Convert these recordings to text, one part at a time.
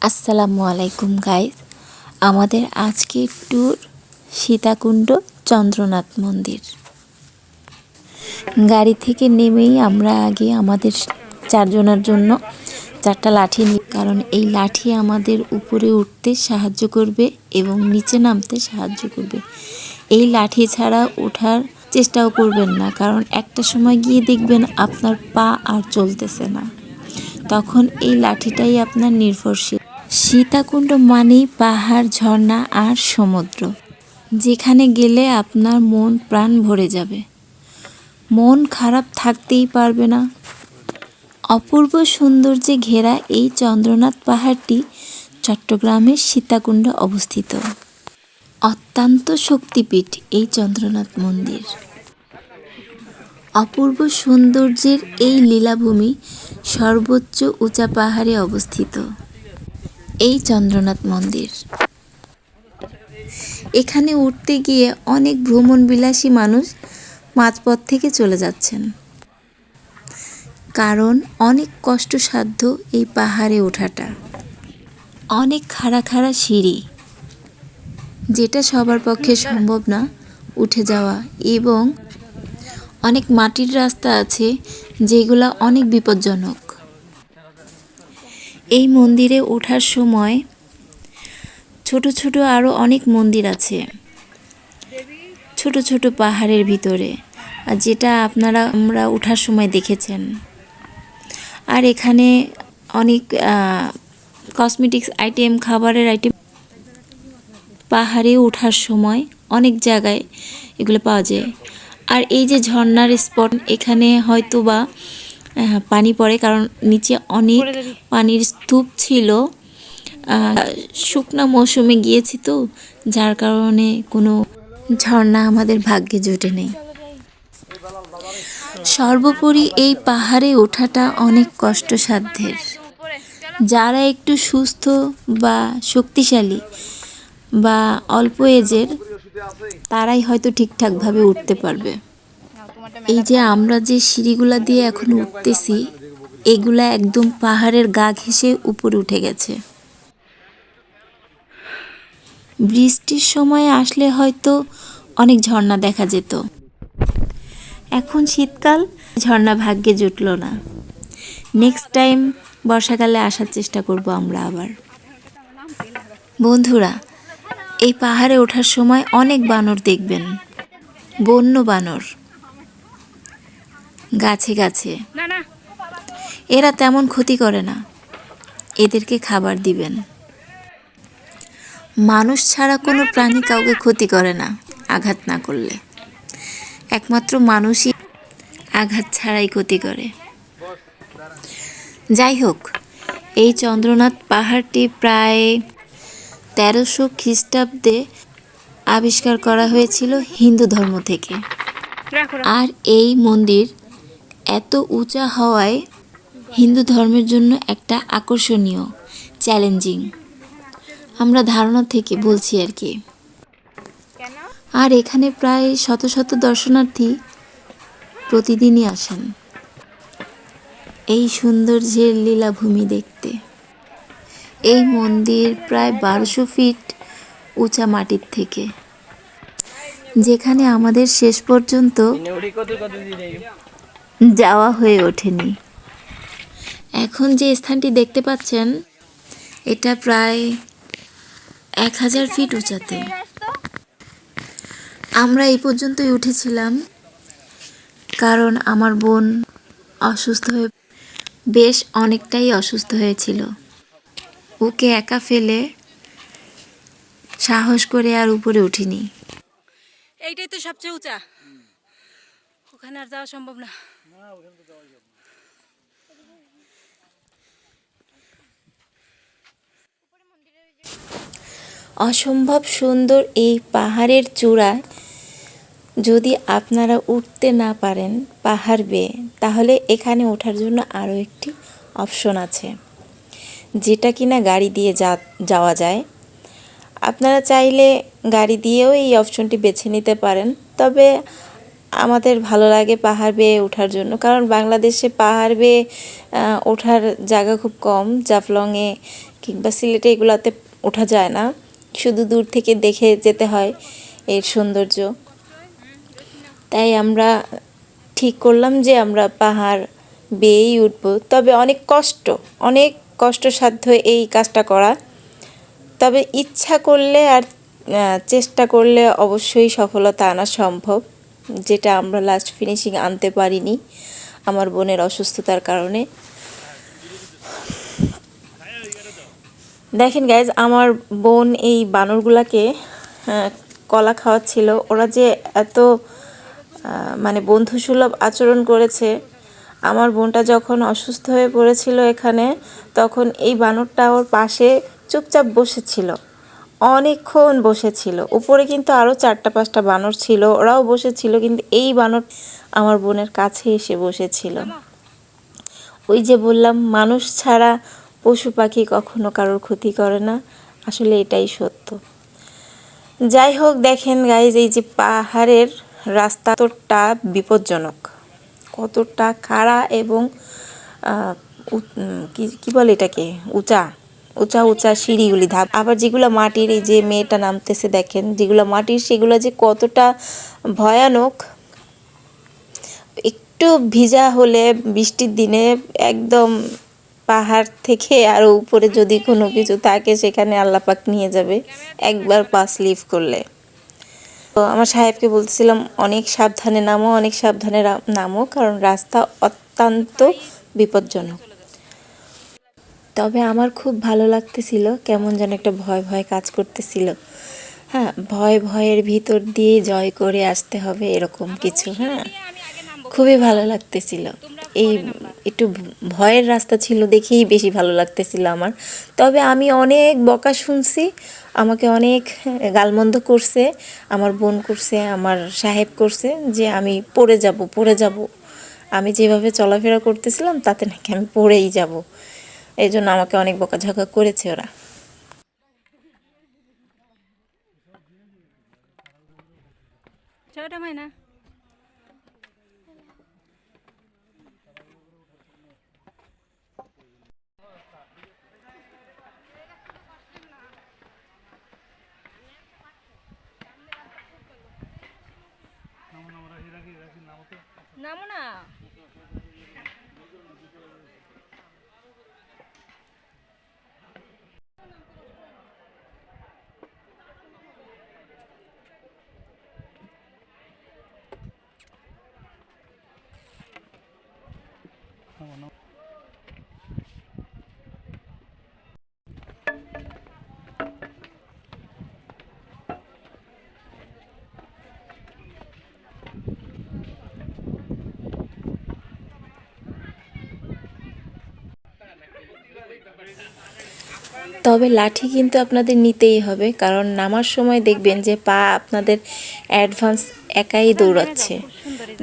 আসসালামু আলাইকুম গাইস। আমাদের আজকের ট্যুর সীতাকুণ্ড চন্দ্রনাথ মন্দির। গাড়ি থেকে নেমেই আমরা আগে আমাদের চারজনের জন্য চারটা লাঠি নিই, কারণ এই লাঠি আমাদের উপরে উঠতে সাহায্য করবে এবং নিচে নামতে সাহায্য করবে। এই লাঠি ছাড়া ওঠার চেষ্টাও করবেন না, কারণ একটা সময় গিয়ে দেখবেন আপনার পা আর চলতেছে না, তখন এই লাঠিটাই আপনার নির্ভরশীল। সীতাকুণ্ড মানেই পাহাড়, ঝর্ণা আর সমুদ্র, যেখানে গেলে আপনার মন প্রাণ ভরে যাবে, মন খারাপ থাকতেই পারবে না। অপূর্ব সৌন্দর্যে ঘেরা এই চন্দ্রনাথ পাহাড়টি চট্টগ্রামের সীতাকুণ্ডে অবস্থিত। অত্যন্ত শক্তিপীঠ এই চন্দ্রনাথ মন্দির। অপূর্ব সৌন্দর্যের এই লীলাভূমি সর্বোচ্চ উঁচা পাহাড়ে অবস্থিত। এই চন্দ্রনাথ মন্দির, এখানে উঠতে গিয়ে অনেক ভ্রমণবিলাসী মানুষ মাঝপথ থেকে চলে যাচ্ছেন, কারণ অনেক কষ্টসাধ্য এই পাহাড়ে ওঠাটা। অনেক খাড়া খাড়া সিঁড়ি, যেটা সবার পক্ষে সম্ভব না উঠে যাওয়া, এবং অনেক মাটির রাস্তা আছে যেগুলো অনেক বিপজ্জনক। এই মন্দিরে ওঠার সময় ছোট ছোট আরও অনেক মন্দির আছে ছোট ছোট পাহাড়ের ভিতরে, আর যেটা আমরা ওঠার সময় দেখেছেন। আর এখানে অনেক কসমেটিক্স আইটেম, খাবারের আইটেম পাহাড়ে ওঠার সময় অনেক জায়গায় এগুলো পাওয়া যায়। আর এই যে ঝর্ণার স্পট, এখানে হয়তো বা পানি পড়ে, কারণ নিচে অনেক পানির স্তূপ ছিল। শুকনা মৌসুমে গিয়েছি তো, যার কারণে কোনো ঝর্ণা আমাদের ভাগ্যে জুটে নেই। সর্বোপরি এই পাহাড়ে ওঠাটা অনেক কষ্টসাধ্যের। যারা একটু সুস্থ বা শক্তিশালী বা অল্প এজের, তারাই হয়তো ঠিকঠাকভাবে উঠতে পারবে। এই যে আমরা যে সিঁড়িগুলা দিয়ে এখন উঠতেছি, এগুলা একদম পাহাড়ের গা ঘেঁষে উপরে উঠে গেছে। বৃষ্টির সময় আসলে হয়তো অনেক ঝর্ণা দেখা যেত। এখন শীতকাল, ঝর্ণা ভাগ্যে জুটল না। নেক্সট টাইম বর্ষাকালে আসার চেষ্টা করব আমরা আবার। বন্ধুরা, এই পাহাড়ে ওঠার সময় অনেক বানর দেখবেন, বন্য বানর গাছে গাছে। এরা তেমন ক্ষতি করে না, এদেরকে খাবার দিবেন। মানুষ ছাড়া কোনো প্রাণী কাউকে ক্ষতি করে না আঘাত না করলে, একমাত্র মানুষই আঘাত ছাড়াই ক্ষতি করে। যাই হোক, এই চন্দ্রনাথ পাহাড়টি প্রায় 1300 খ্রিস্টাব্দে আবিষ্কার করা হয়েছিল হিন্দু ধর্ম থেকে। আর এই মন্দির এত উঁচা হওয়ায় হিন্দু ধর্মের জন্য একটা আকর্ষণীয়, চ্যালেঞ্জিং, আমরা ধারণা থেকে বলছি আর কি। আর এখানে প্রায় শত শত দর্শনার্থী প্রতিদিনই আসেন এই সৌন্দর্যের লীলাভূমি দেখতে। এই মন্দির প্রায় 1200 ফিট উঁচা মাটির থেকে, যেখানে আমাদের শেষ পর্যন্ত যাওয়া হয়ে ওঠেনি। এখন যে স্থানটি দেখতে পাচ্ছেন, এটা প্রায় 1000 ফিট উঁচাতে। আমরা এই পর্যন্তই উঠেছিলাম, কারণ আমার বোন অসুস্থ হয়ে বেশ অনেকটাই অসুস্থ হয়েছিল। ওকে একা ফেলে সাহস করে আর উপরে উঠিনি। এইটাই তো সবচেয়ে উঁচা, ওখানে আর যাওয়া সম্ভব না। অসম্ভব সুন্দর এই পাহাড়ের চূড়ায় যদি আপনারা উঠতে না পারেন পাহাড় বেয়ে, তাহলে এখানে ওঠার জন্য আরও একটি অপশন আছে, যেটা কিনা গাড়ি দিয়ে যাওয়া যায়। আপনারা চাইলে গাড়ি দিয়েও এই অপশনটি বেছে নিতে পারেন, তবে আমাদের ভালো লাগে পাহাড় বেয়ে ওঠার জন্য, কারণ বাংলাদেশে পাহাড় বেয়ে ওঠার জায়গা খুব কম। জাফলংয়ে কিংবা সিলেটে এগুলাতে ওঠা যায় না, শুধু দূর থেকে দেখে যেতে হয় এর সৌন্দর্য। তাই আমরা ঠিক করলাম যে আমরা পাহাড় বেয়েই উঠবো। তবে অনেক কষ্টসাধ্য এই কাজটা করা। তবে ইচ্ছা করলে আর চেষ্টা করলে অবশ্যই সফলতা আনা সম্ভব, যেটা আমরা লাস্ট ফিনিশিং আনতে পারিনি আমার বোনের অসুস্থতার কারণে। দেখেন গাইজ, আমার বোন এই বানরগুলাকে কলা খাওয়াচ্ছিল। ওরা যে এত মানে বন্ধুসুলভ আচরণ করেছে। আমার বোনটা যখন অসুস্থ হয়ে পড়েছিল এখানে, তখন এই বানরটা ওর পাশে চুপচাপ বসেছিল, অনেকক্ষণ বসেছিল। উপরে কিন্তু আরও 4-5টা বানর ছিল, ওরাও বসেছিল, কিন্তু এই বানর আমার বোনের কাছে এসে বসেছিল। ওই যে বললাম, মানুষ ছাড়া পশু পাখি কখনো কারোর ক্ষতি করে না, আসলে এটাই সত্য। যাই হোক, দেখেন গাইজ, এই যে পাহাড়ের রাস্তা কতটা বিপজ্জনক, কতটা খাড়া এবং কি বলে এটাকে, উঁচা উঁচা উঁচা সিঁড়িগুলি ধাপ। আবার যেগুলো মাটির, এই যে মেয়েটা নামতেছে দেখেন, যেগুলো মাটির সেগুলো যে কতটা ভয়ানক। একটু ভিজা হলে বৃষ্টির দিনে একদম পাহাড় থেকে আরও উপরে যদি কোনো কিছু থাকে সেখানে আল্লাহ পাক নিয়ে যাবে একবার পা স্লিপ করলে। তো আমার সাহেবকে বলছিলাম অনেক সাবধানে নামো, অনেক সাবধানে নামো, কারণ রাস্তা অত্যন্ত বিপজ্জনক। তবে আমার খুব ভালো লাগতেছিল, কেমন যেন একটা ভয় ভয় কাজ করতেছিল। হ্যাঁ, ভয়ের ভিতর দিয়ে জয় করে আসতে হবে এরকম কিছু। হ্যাঁ, খুবই ভালো লাগতেছিল। এই একটু ভয়ের রাস্তা ছিল দেখেই বেশি ভালো লাগতেছিল আমার। তবে আমি অনেক বকা শুনছি, আমাকে অনেক গালমন্দ করছে, আমার বোন করছে, আমার সাহেব করছে, যে আমি পড়ে যাব। আমি যেভাবে চলাফেরা করতেছিলাম তাতে নাকি আমি পড়েই যাব। এই জন্য আমাকে অনেক বকাঝকা করেছে ওরা। ছোট মাইনা নামো না। তবে লাঠি কিন্তু আপনাদের নিতেই হবে, কারণ নামার সময় দেখবেন যে পা আপনাদের অ্যাডভান্স একাই দৌড়াচ্ছে,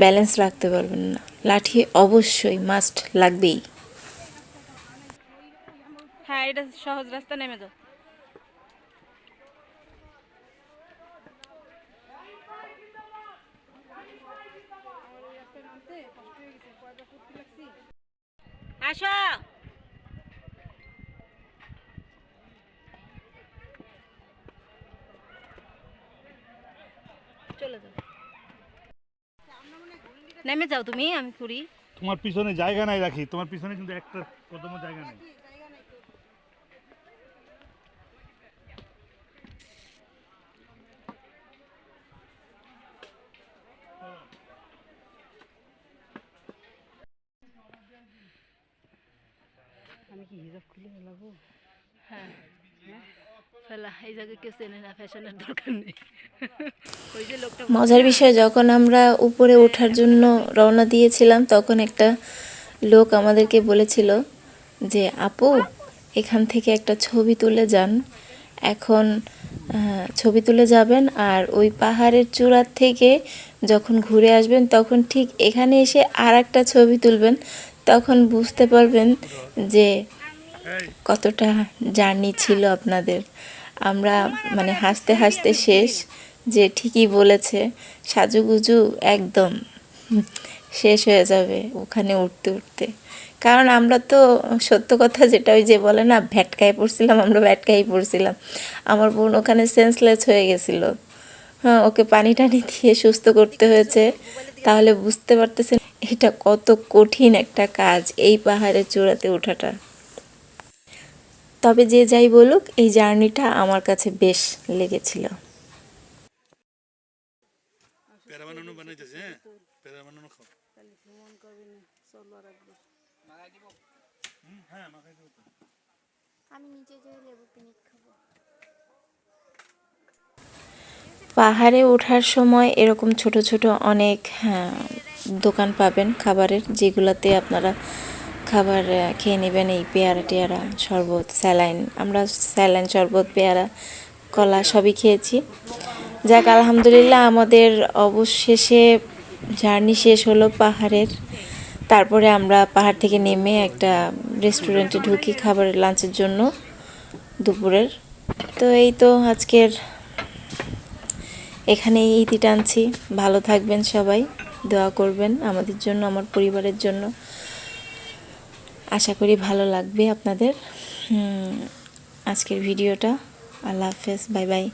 ব্যালেন্স রাখতে পারবেন না। লাঠি অবশ্যই মাস্ট লাগবেই। হ্যাঁ, এটা সহজ রাস্তা, নেমে যাও। আসো, চলে যাও, নেমে যাও তুমি, আমি করি। তোমার পিছনে জায়গা নাই রাখি, তোমার পিছনে কিন্তু একটা কদমও জায়গা নেই। আমি কি হিজাব খুলে ফেলাবো? হ্যাঁ, ফেলা, এই জায়গায় কেউ চেনে না, ফ্যাশনের দরকার নেই। ওই যে লোকটা মজার বিষয়, যখন আমরা উপরে ওঠার জন্য রওনা দিয়েছিলাম তখন একটা লোক আমাদেরকে বলেছিল যে আপু, এখান থেকে একটা ছবি তুলে যান। এখন ছবি তুলে যাবেন, আর ওই পাহাড়ের চূড়ার থেকে যখন ঘুরে আসবেন তখন ঠিক এখানে এসে আর একটা ছবি তুলবেন, তখন বুঝতে পারবেন যে কতটা জার্নি ছিল আপনাদের। আমরা মানে হাসতে হাসতে শেষ, যে ঠিকই বলেছে, সাজুগুজু একদম শেষ হয়ে যাবে ওখানে উঠতে উঠতে। কারণ আমরা তো সত্য কথা যেটা ওই যে বলে না ভ্যাটকায় পড়ছিলাম, আমরা ভ্যাটকাই পড়ছিলাম। আমার বোন ওখানে সেন্সলেস হয়ে গেছিল। হ্যাঁ, ওকে পানি টানি দিয়ে সুস্থ করতে হয়েছে। তাহলে বুঝতে পারতেছেন এটা কত কঠিন একটা কাজ, এই পাহাড়ের চূড়াতে ওঠাটা। তবে যে যাই বলুক, এই জার্নিটা আমার কাছে বেশ লেগেছিল। প্যারা বানানো বানাইতেছে, হ্যাঁ প্যারা বানানো খাও। হ্যাঁ মাখাই দেবো তো। আমি নিচে যেয়ে লেবু পিনিক খাবো। পাহাড়ে ওঠার সময় এরকম ছোট ছোট অনেক দোকান পাবেন খাবারের, যেগুলোতে আপনারা খাবার খেয়ে নেবেন। এই পেয়ারা টেয়ারা, শরবত, স্যালাইন, আমরা স্যালাইন, শরবত, পেয়ারা, কলা সবই খেয়েছি। যাক আলহামদুলিল্লাহ, আমাদের অবশেষে জার্নি শেষ হলো পাহাড়ের। তারপরে আমরা পাহাড় থেকে নেমে একটা রেস্টুরেন্টে ঢুকি খাবারের লাঞ্চের জন্য দুপুরের। তো এই তো আজকের এখানেই ইতি টানছি। ভালো থাকবেন সবাই, দোয়া করবেন আমাদের জন্য, আমার পরিবারের জন্য। আশা করি ভালো লাগবে আপনাদের আজকের ভিডিওটা। আল্লাহ হাফেজ, বাই বাই।